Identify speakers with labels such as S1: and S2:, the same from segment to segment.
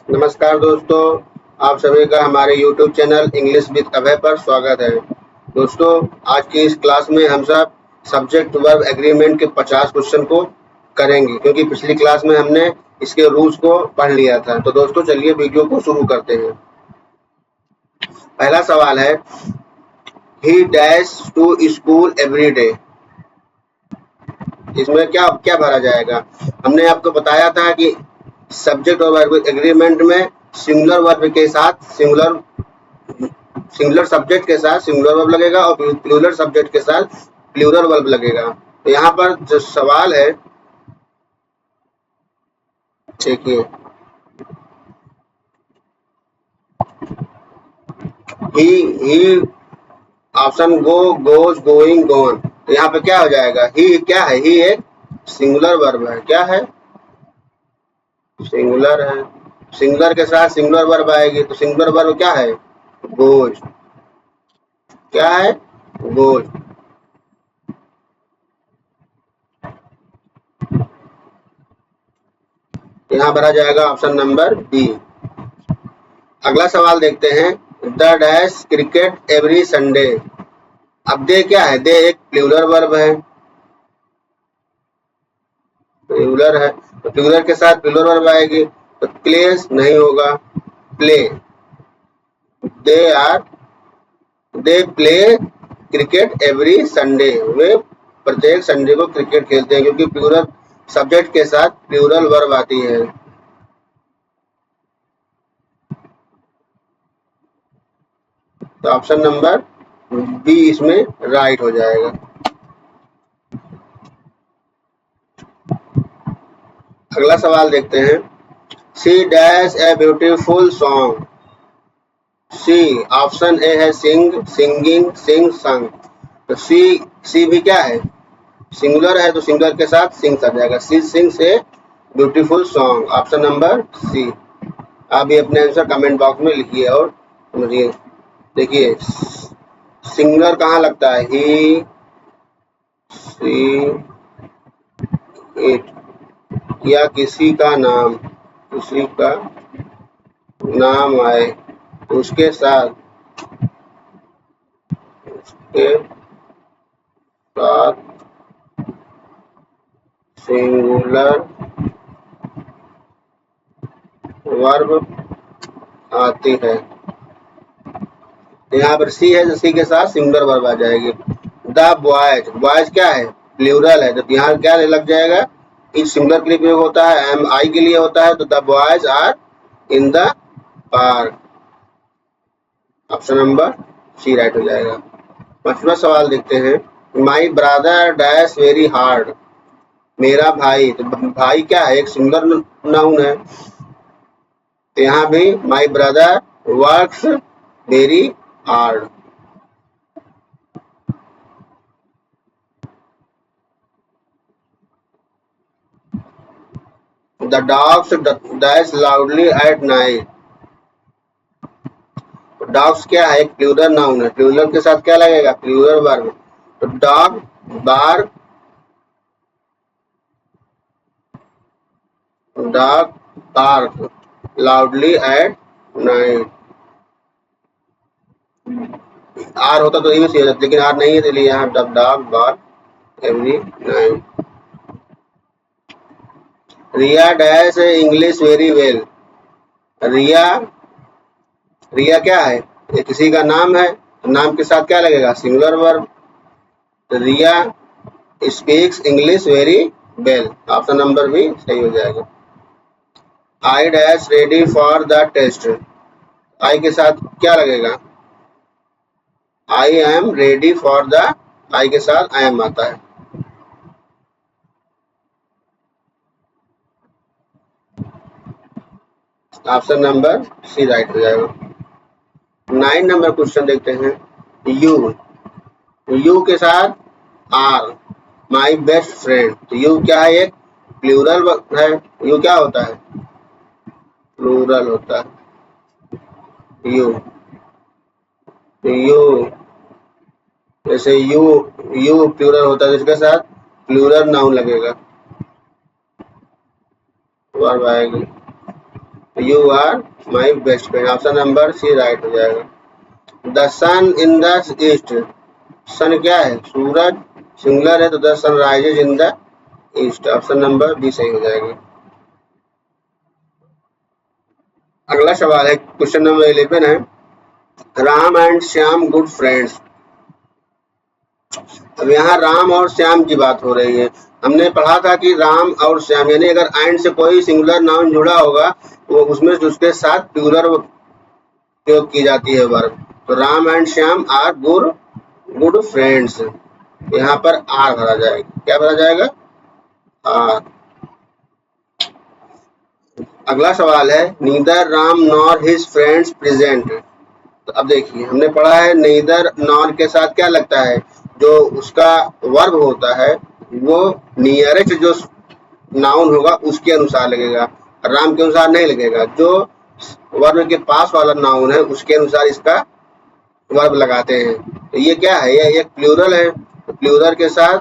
S1: नमस्कार दोस्तों, आप सभी का हमारे YouTube चैनल इंग्लिश विद अभय पर स्वागत है। दोस्तों, आज की इस क्लास में हम सब सब्जेक्ट वर्ब एग्रीमेंट के 50 क्वेश्चन को करेंगे, क्योंकि पिछली क्लास में हमने इसके रूल्स को पढ़ लिया था। तो दोस्तों चलिए वीडियो को शुरू करते हैं। पहला सवाल है, he dash to school every day. इसमें क्या क्या भरा जाएगा? हमने आपको बताया था कि सब्जेक्ट और वर्ब एग्रीमेंट में सिंगुलर वर्ब के साथ सिंगुलर सब्जेक्ट के साथ सिंगुलर वर्ब लगेगा और प्लूरल सब्जेक्ट के साथ प्लूरल वर्ब लगेगा। तो यहाँ पर जो सवाल है, देखिए, ही ऑप्शन गो, गोज, गोइंग, गोन। तो यहाँ पे क्या हो जाएगा? ही क्या है? ही एक सिंगुलर वर्ब है। क्या है? सिंगुलर है। सिंगुलर के साथ सिंगुलर वर्ब आएगी, तो सिंगुलर वर्ब क्या है? गोज। क्या है? गोज। यहाँ भरा जाएगा ऑप्शन नंबर बी। अगला सवाल देखते हैं, the dash cricket every Sunday. अब दे क्या है? दे एक प्लूरल वर्ब है। प्लूरल है तो प्लूरल के साथ प्लूरल वर्ब आएगी, तो प्लेस नहीं होगा, play. They are they play cricket every Sunday. वे प्रत्येक संडे को क्रिकेट खेलते हैं, क्योंकि प्लूरल सब्जेक्ट के साथ प्लूरल वर्ब आती है। तो ऑप्शन नंबर बी इसमें राइट हो जाएगा। अगला सवाल देखते हैं, C dash a beautiful song. C option A है सिंग, सिंगिंग, सिंग, संग। तो सी भी क्या है? सिंगुलर है, तो सिंगुलर के साथ सिंग्स आ जाएगा। She sings a beautiful song. Option number C. आप भी अपने आंसर कमेंट बॉक्स में लिखिए और समझिए। देखिए, सिंगुलर कहाँ लगता है? ही, सी, इट, या किसी का नाम, किसी का नाम आए तो उसके साथ सिंगुलर वर्ब आती है। तो यहाँ पर सी है, तो सी के साथ सिंगुलर वर्ब आ जाएगी। द बॉयज, बॉयज क्या है? प्लूरल है, तो यहाँ क्या लग जाएगा? इस सिंगुलर के लिए प्रयोग होता है, एम आई के लिए होता है, तो the boys are in the park. Option number C right हो जाएगा। पांचवा सवाल देखते हैं, my brother dash very hard. मेरा भाई, तो भाई क्या है? एक सिंगुलर नाउन है, तो यहाँ भी my brother works very hard. The dogs dash loudly at night. Dogs क्या है? एक प्लूरल नाउन है, प्लूरल के साथ क्या लगेगा? Plural verb. तो dog bark, dog bark loudly at night. Are होता तो ये भी सही हो जाता, लेकिन आर नहीं है, इसलिए यहाँ डॉग बार्क एवरी नाइट। रिया डैश इंग्लिश वेरी वेल। रिया, रिया क्या है? ये किसी का नाम है, तो नाम के साथ क्या लगेगा? Singular verb. तो Riya speaks English very well. Option number भी सही हो जाएगा। I dash ready for the test. I के साथ क्या लगेगा? I am ready for the, I के साथ आई एम आता है। ऑप्शन नंबर सी राइट हो जाएगा। 9 नंबर क्वेश्चन देखते हैं, यू, यू के साथ आर, माई बेस्ट फ्रेंड। तो यू क्या है? एक प्लूरल है। यू क्या होता है? प्लूरल होता है यू। तो यू, जैसे यू, यू प्लूरल होता है, जिसके साथ प्लूरल नाउन लगेगा, वर्ब आएगी। You are my best friend. Option number C right हो जाएगा। The sun in the east, sun क्या है? सूरज, सिंगुलर है तो the sun rises in the east. Option number B सही हो जाएगा। अगला सवाल है, क्वेश्चन नंबर 11 है, Ram and Shyam good friends. अब यहाँ राम और श्याम की बात हो रही है। हमने पढ़ा था कि राम और श्याम यानी अगर एंड से कोई सिंगुलर नाउन जुड़ा होगा वो उसमें उसके साथ प्लूरल प्रयोग की जाती है वर्ब। तो Ram and Shyam are good friends, यहाँ पर आर भरा जाएगा। क्या भरा जाएगा? आर। अगला सवाल है, neither Ram nor his friends present. तो अब देखिए हमने पढ़ा है नीदर नॉर के साथ क्या लगता है, जो उसका वर्ब होता है वो नियरेस्ट जो नाउन होगा उसके अनुसार लगेगा, राम के अनुसार नहीं लगेगा। जो वर्ब के पास वाला नाउन है उसके अनुसार इसका वर्ब लगाते हैं। तो ये क्या है? ये एक प्लूरल है, तो प्लूरल के साथ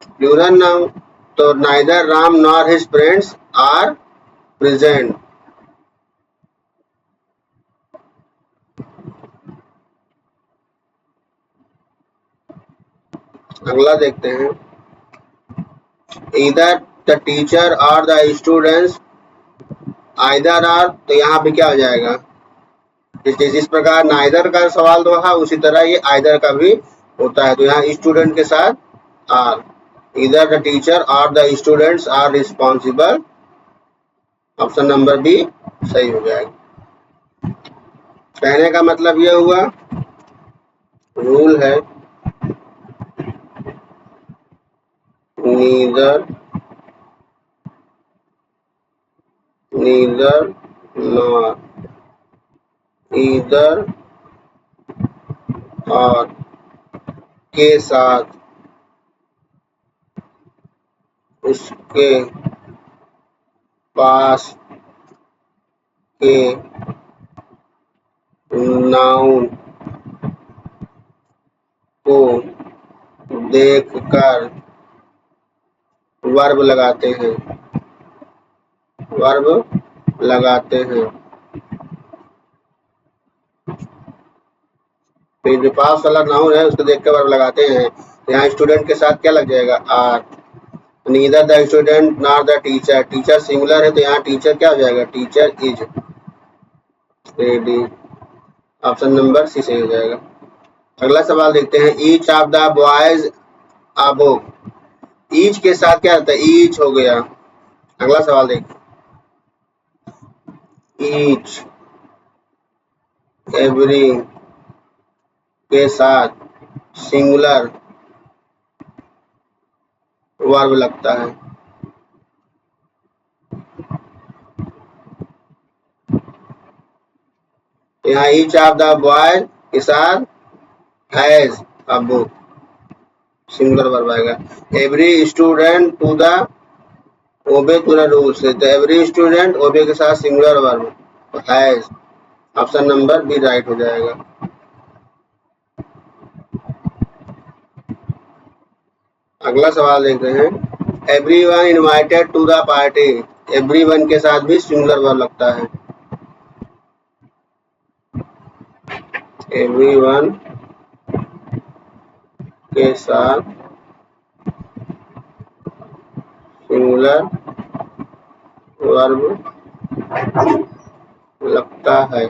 S1: प्लूरल नाउन, तो neither Ram nor his friends are present. अगला देखते हैं, इधर द टीचर और द स्टूडेंट्स, आइदर आर, तो यहाँ पे क्या हो जाएगा? जिस प्रकार नाइदर का सवाल था उसी तरह ये आइदर का भी होता है। तो यहाँ स्टूडेंट के साथ आर, इधर द टीचर और the students are responsible. Option number B सही हो जाएगा। कहने का मतलब यह हुआ, रूल है नीदर नॉर, ईदर और के साथ उसके पास के नाउन को देखकर वर्ब लगाते हैं, वर्ब लगाते हैं। फिर जो पास वाला नाउन है उसको देख कर वर्ब लगाते हैं। यहाँ स्टूडेंट के साथ क्या लग जाएगा? Are. Neither the student nor the teacher, teacher singular है तो यहाँ टीचर क्या हो जाएगा? Teacher is ready. Option number C सही हो जाएगा। अगला सवाल देखते हैं, each of the boys above. Each के साथ क्या आता है? ईच हो गया। अगला सवाल देखते हैं, ईच एवरी के साथ सिंगुलर वर्ब लगता है। यहाँ ईच ऑफ द बॉयज के साथ has a book, singular verb आएगा। Every student to the obey to the rules, तो एवरी स्टूडेंट ओबे के साथ singular verb has. Option number B right हो जाएगा। अगला सवाल देखते हैं, everyone invited to the party. Everyone के साथ भी सिंगुलर वर्ब लगता है। एवरीवन के साथ सिंगुलर वर्ब लगता है।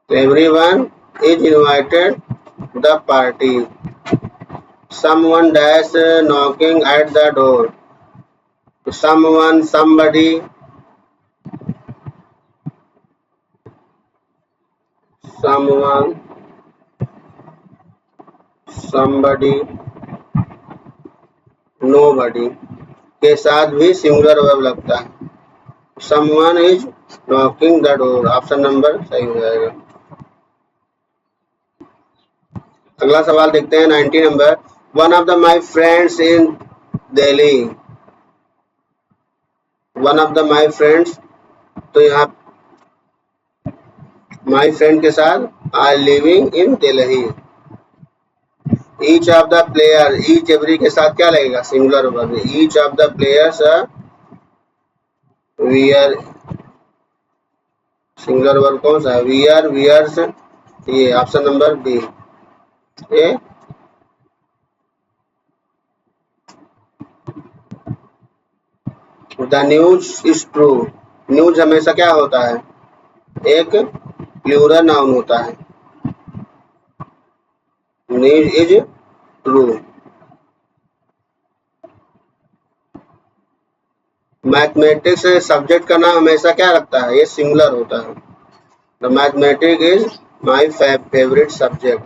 S1: Everyone is invited the party. Someone dash knocking at the door. Someone, somebody, someone, somebody, nobody के साथ भी सिंगुलर वर्ब लगता है। Someone is knocking the door। Option number सही हो जाएगा। अगला सवाल देखते हैं 90 नंबर, one of the my friends in Delhi. One of the my friends, तो यहाँ माई फ्रेंड के साथ are living in Delhi. Each of the player, each every के साथ क्या लगेगा? Singular verb. Each of the players wear singular verb कौन सा है? वियर, वियर्स, ये option number B. A the news is true. News हमेशा क्या होता है? एक प्लूरल नाउन होता है। News is true. Mathematics subject का नाम हमेशा क्या रखता है? ये सिंगुलर होता है। The mathematics is my favourite subject.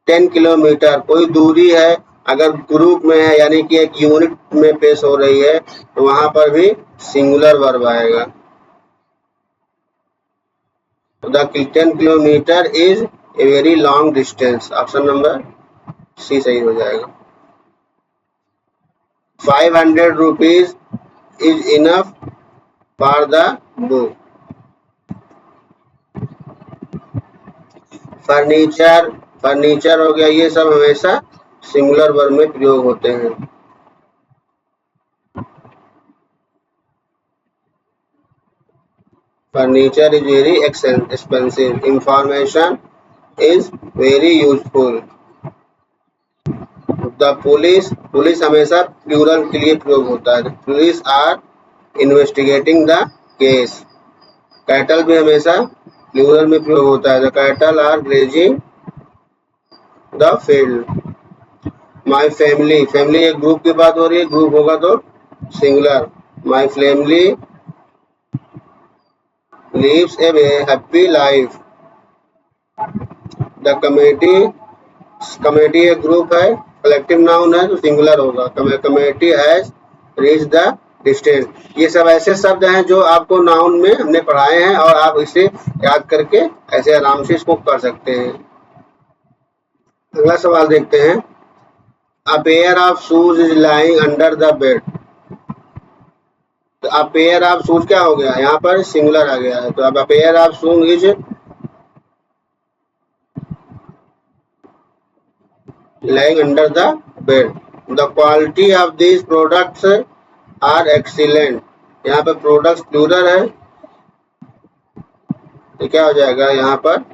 S1: 10 kilometre कोई दूरी है, अगर ग्रुप में है यानी कि एक यूनिट में पेश हो रही है तो वहां पर भी सिंगुलर वर्ब आएगा। The 10 kilometre is a very long distance. Option number C सही हो जाएगा। 500 rupees is enough for the book. Furniture, furniture हो गया, ये सब हमेशा सिंगुलर वर्ब में प्रयोग होते हैं। Furniture is very expensive. Information is very useful. The police, police हमेशा प्लूरल के लिए प्रयोग होता है। Police are investigating the case. Cattle भी हमेशा प्लूरल में प्रयोग होता है। The cattle are grazing the field. My family, family एक ग्रुप की बात हो रही है, ग्रुप होगा तो singular. My family lives a happy life। The committee, committee एक ग्रुप है, कलेक्टिव नाउन है तो सिंगुलर होगा। Committee has reach the distance. ये सब ऐसे शब्द हैं जो आपको नाउन में हमने पढ़ाए हैं और आप इसे याद करके ऐसे आराम से इसको कर सकते हैं। अगला सवाल देखते हैं। A pair of shoes is lying under the bed. तो अ पेयर ऑफ शूज क्या हो गया? यहाँ पर सिंगुलर आ गया है, तो अब a pair of shoes is lying under the bed। The quality of these products are excellent। यहाँ पर प्रोडक्ट्स प्लूरल है तो क्या हो जाएगा? यहाँ पर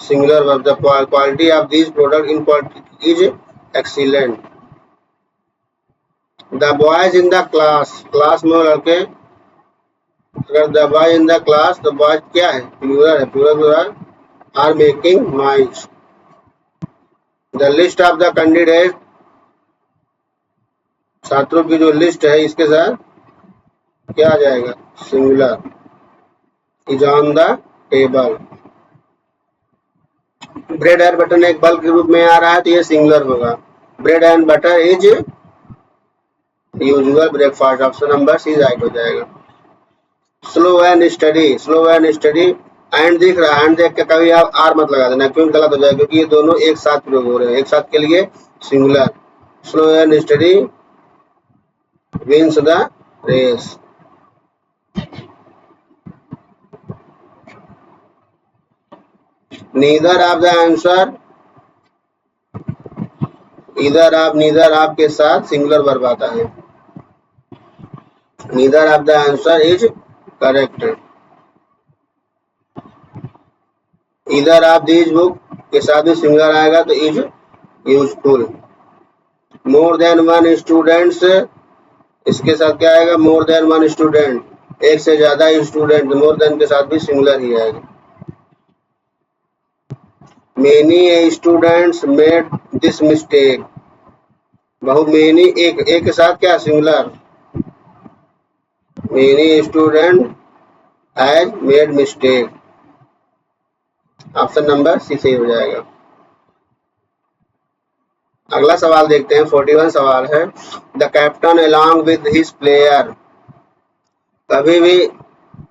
S1: singular verb. The quality of these product in quality is excellent. The boys in the class, class में लड़के, अगर the boy in the class तो बॉयज क्या है? प्लूरल है, plural are making noise. The list of the candidate, छात्रों की जो लिस्ट है इसके साथ क्या आ जाएगा? Singular. Is on the table. Bread and butter एक बल्क के रूप में आ रहा है तो ये सिंगुलर होगा। Bread and butter is usual breakfast. Option number C right हो जाएगा। Slow and steady, slow and steady, and दिख रहा है, एंड देख के कभी आप आर मत लगा देना, क्यों? गलत हो जाएगा, क्योंकि ये दोनों एक साथ प्रयोग हो रहे हैं, एक साथ के लिए singular. Slow and steady wins the race. Neither of the answer, इधर आप, नीदर आप के साथ सिंगुलर वर्ब आता है। Neither of the answer is correct. इधर आप दीज बुक के साथ भी सिंगुलर आएगा तो is useful. More than one students, इसके साथ क्या आएगा? मोर देन वन स्टूडेंट, एक से ज्यादा स्टूडेंट, मोर देन के साथ भी सिंगुलर ही आएगा। Many students made this mistake, बहुत मेनी, एक के साथ क्या? Singular. Many student has made mistake. Option number C सही हो जाएगा। अगला सवाल देखते हैं। 41 सवाल है। The captain along with his player. कभी भी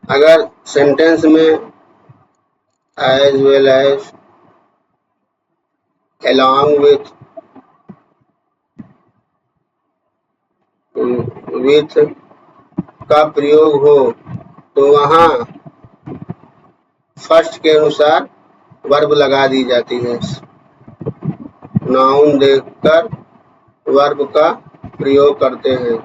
S1: अगर सेंटेंस में as well as, along with का प्रयोग हो तो वहां फर्स्ट के अनुसार वर्ब लगा दी जाती है। नाउन देखकर वर्ब का प्रयोग करते हैं।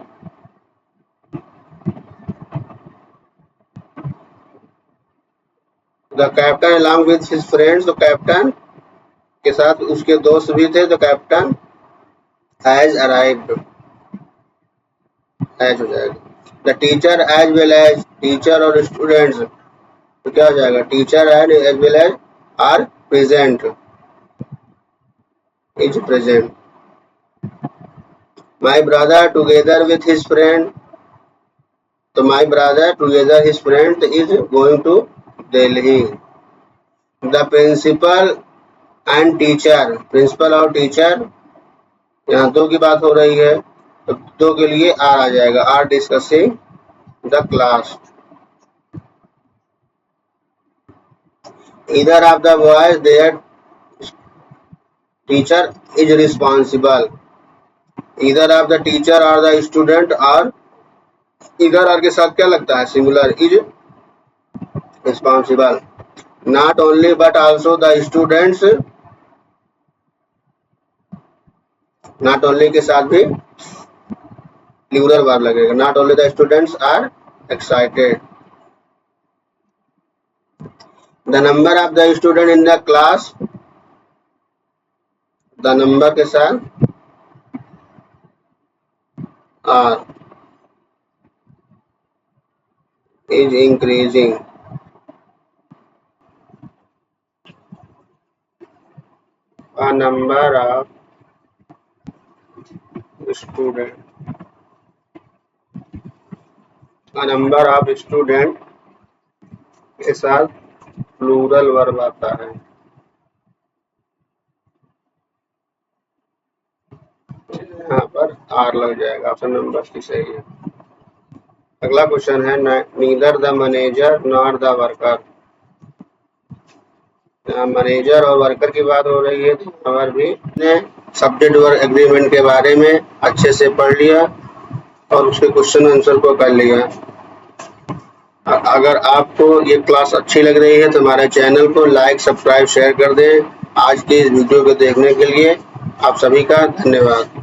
S1: The captain along with his friends, तो कैप्टन के साथ उसके दोस्त भी थे, तो कैप्टन हैज अराइव्ड, हैज हो जाएगा। The teacher as well as, teacher और स्टूडेंट्स, तो क्या हो जाएगा, teacher as well as are present, is present. My brother together with his friend, तो my brother together his friend is going to Delhi. The principal and teacher, principal और teacher, यहाँ दो की बात हो रही है तो दो के लिए आर आ जाएगा, are discussing the class. Either of the boys their teacher is responsible, either of the teacher और द स्टूडेंट, और इधर आर के साथ क्या लगता है, singular, is responsible. Not only but also the students, not only के साथ भी प्लूरल वर्ब लगेगा, not only the students are excited. The number of the student in the class, the number के साथ are, is increasing, a number of student, a number of student के साथ plural verb आता है, यहाँ पर are लग जाएगा, ऑप्शन नंबर की सही है। अगला क्वेश्चन है, neither the manager nor the worker, manager और वर्कर की बात हो रही है, तो यहाँ भी ने सब्जेक्ट वर्क एग्रीमेंट के बारे में अच्छे से पढ़ लिया और उसके क्वेश्चन आंसर को कर लिया। अगर आपको ये क्लास अच्छी लग रही है तो हमारे चैनल को लाइक, सब्सक्राइब, शेयर कर दें। आज के इस वीडियो को देखने के लिए आप सभी का धन्यवाद।